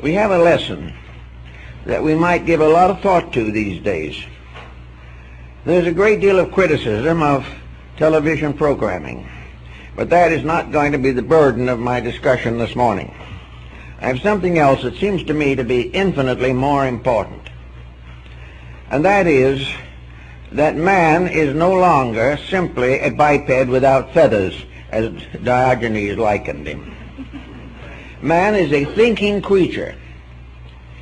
We have a lesson that we might give a lot of thought to these days. There's a great deal of criticism of television programming, but that is not going to be the burden of my discussion this morning. I have something else that seems to me to be infinitely more important, and that is that man is no longer simply a biped without feathers, as Diogenes likened him. Man is a thinking creature.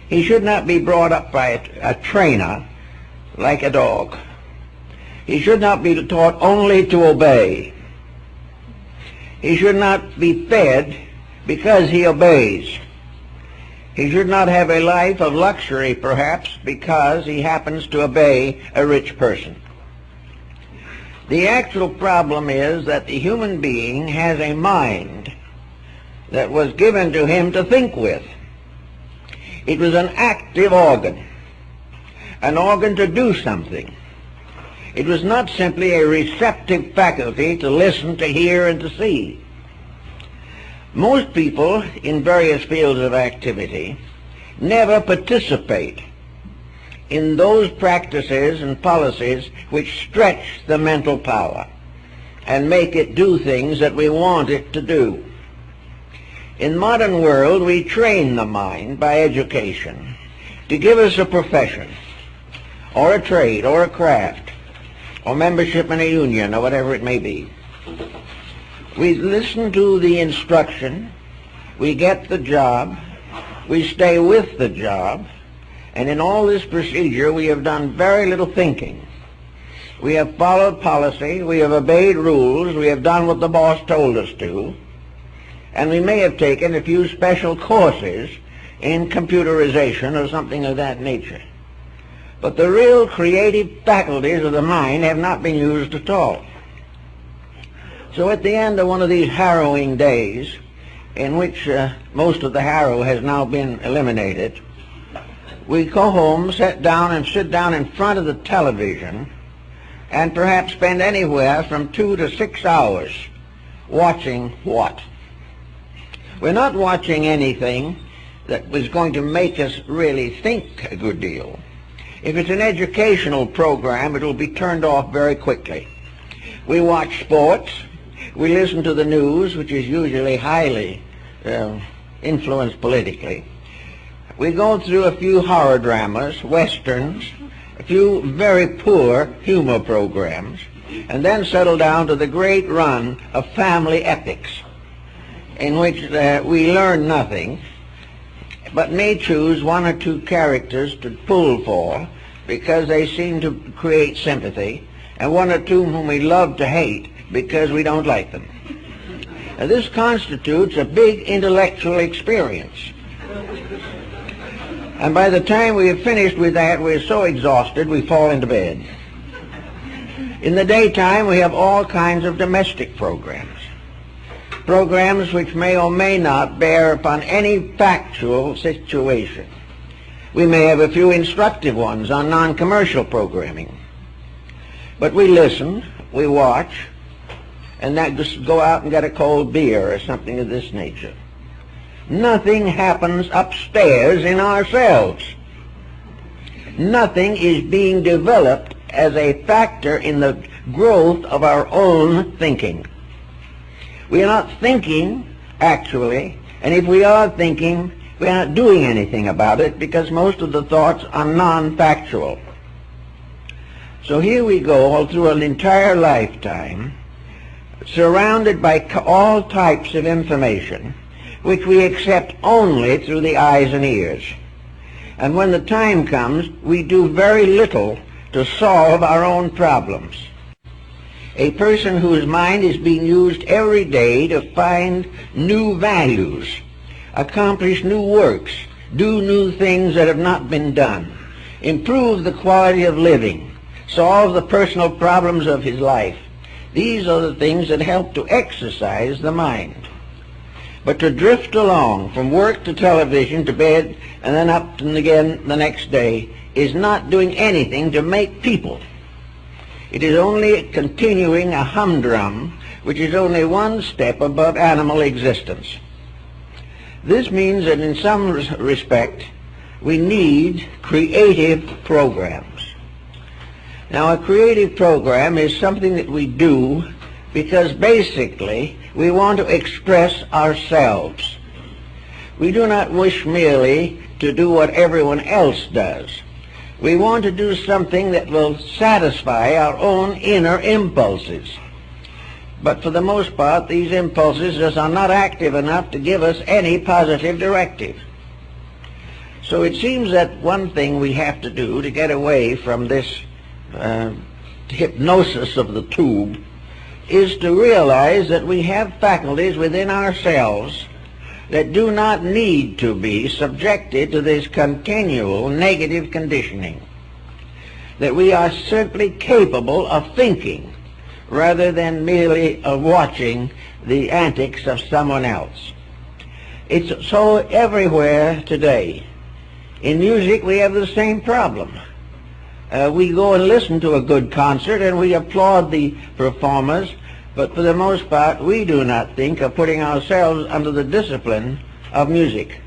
He should not be brought up by a trainer like a dog. He should not be taught only to obey. He should not be fed because he obeys. He should not have a life of luxury, perhaps, because he happens to obey a rich person. The actual problem is that the human being has a mind that was given to him to think with. It was an active organ to do something. It was not simply a receptive faculty to listen, to hear, and to see. Most people in various fields of activity never participate in those practices and policies which stretch the mental power and make it do things that we want it to do. In the modern world, we train the mind by education to give us a profession or a trade or a craft or membership in a union or whatever it may be. We listen to the instruction, we get the job, we stay with the job, and in all this procedure we have done very little thinking. We have followed policy, we have obeyed rules, we have done what the boss told us to, and we may have taken a few special courses in computerization or something of that nature. But the real creative faculties of the mind have not been used at all. So at the end of one of these harrowing days, in which most of the harrow has now been eliminated, we go home, sit down in front of the television, and perhaps spend anywhere from 2 to 6 hours watching what? We're not watching anything that was going to make us really think a good deal. If it's an educational program, it will be turned off very quickly. We watch sports. We listen to the news, which is usually highly influenced politically. We go through a few horror dramas, westerns, a few very poor humor programs, and then settle down to the great run of family epics, in which we learn nothing, but may choose 1 or 2 characters to pull for because they seem to create sympathy, and 1 or 2 whom we love to hate because we don't like them. Now, this constitutes a big intellectual experience. And by the time we have finished with that, we're so exhausted we fall into bed. In the daytime, we have all kinds of domestic programs which may or may not bear upon any factual situation. We may have a few instructive ones on non-commercial programming. But we listen, we watch, and then just go out and get a cold beer or something of this nature. Nothing happens upstairs in ourselves. Nothing is being developed as a factor in the growth of our own thinking. We are not thinking, actually, and if we are thinking, we are not doing anything about it because most of the thoughts are non-factual. So here we go all through an entire lifetime, surrounded by all types of information, which we accept only through the eyes and ears. And when the time comes, we do very little to solve our own problems. A person whose mind is being used every day to find new values, accomplish new works, do new things that have not been done, improve the quality of living, solve the personal problems of his life. These are the things that help to exercise the mind. But to drift along from work to television to bed and then up and again the next day is not doing anything to make people. It is only continuing a humdrum which is only one step above animal existence. This means that in some respect we need creative programs. Now, a creative program is something that we do because basically we want to express ourselves. We do not wish merely to do what everyone else does. We want to do something that will satisfy our own inner impulses. But for the most part, these impulses just are not active enough to give us any positive directive. So it seems that one thing we have to do to get away from this hypnosis of the tube is to realize that we have faculties within ourselves that do not need to be subjected to this continual negative conditioning. That we are simply capable of thinking rather than merely of watching the antics of someone else. It's so everywhere today. In music we have the same problem. We go and listen to a good concert and we applaud the performers, but for the most part we do not think of putting ourselves under the discipline of music.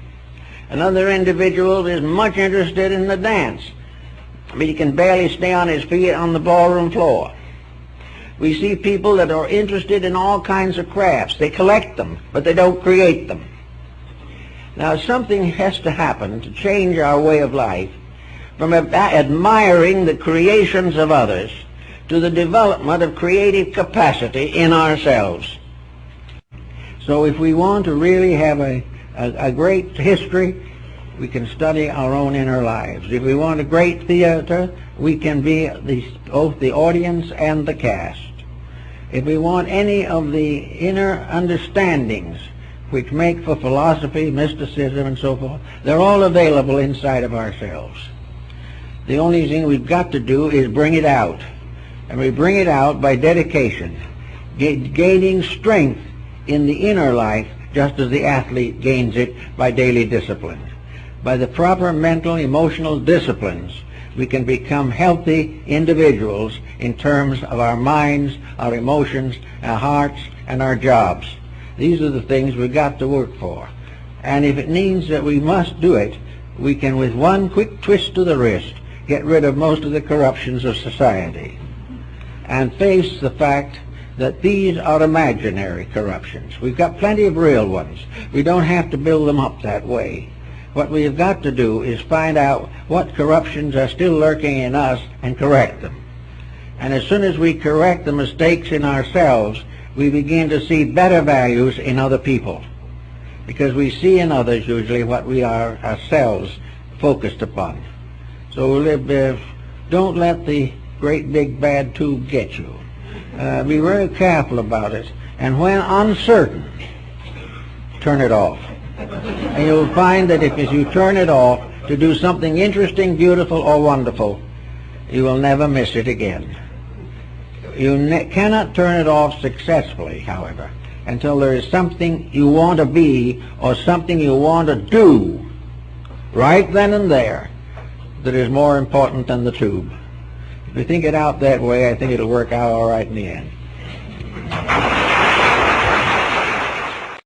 Another individual is much interested in the dance, but he can barely stay on his feet on the ballroom floor. We see people that are interested in all kinds of crafts. They collect them, but they don't create them. Now something has to happen to change our way of life from admiring the creations of others to the development of creative capacity in ourselves. So if we want to really have a great history, we can study our own inner lives. If we want a great theater, we can be both the audience and the cast. If we want any of the inner understandings which make for philosophy, mysticism, and so forth, they're all available inside of ourselves. The only thing we've got to do is bring it out. And we bring it out by dedication, gaining strength in the inner life just as the athlete gains it by daily discipline. By the proper mental, emotional disciplines, we can become healthy individuals in terms of our minds, our emotions, our hearts, and our jobs. These are the things we've got to work for. And if it means that we must do it, we can, with one quick twist to the wrist, get rid of most of the corruptions of society and face the fact that these are imaginary corruptions. We've got plenty of real ones. We don't have to build them up that way. What we have got to do is find out what corruptions are still lurking in us and correct them. And as soon as we correct the mistakes in ourselves, we begin to see better values in other people, because we see in others usually what we are ourselves focused upon. So don't let the great big bad tube get you. Be very careful about it, and when uncertain, turn it off. And you'll find that if you turn it off to do something interesting, beautiful, or wonderful, you will never miss it again. You cannot turn it off successfully, however, until there is something you want to be or something you want to do right then and there that is more important than the tube. If you think it out that way, I think it'll work out all right in the end.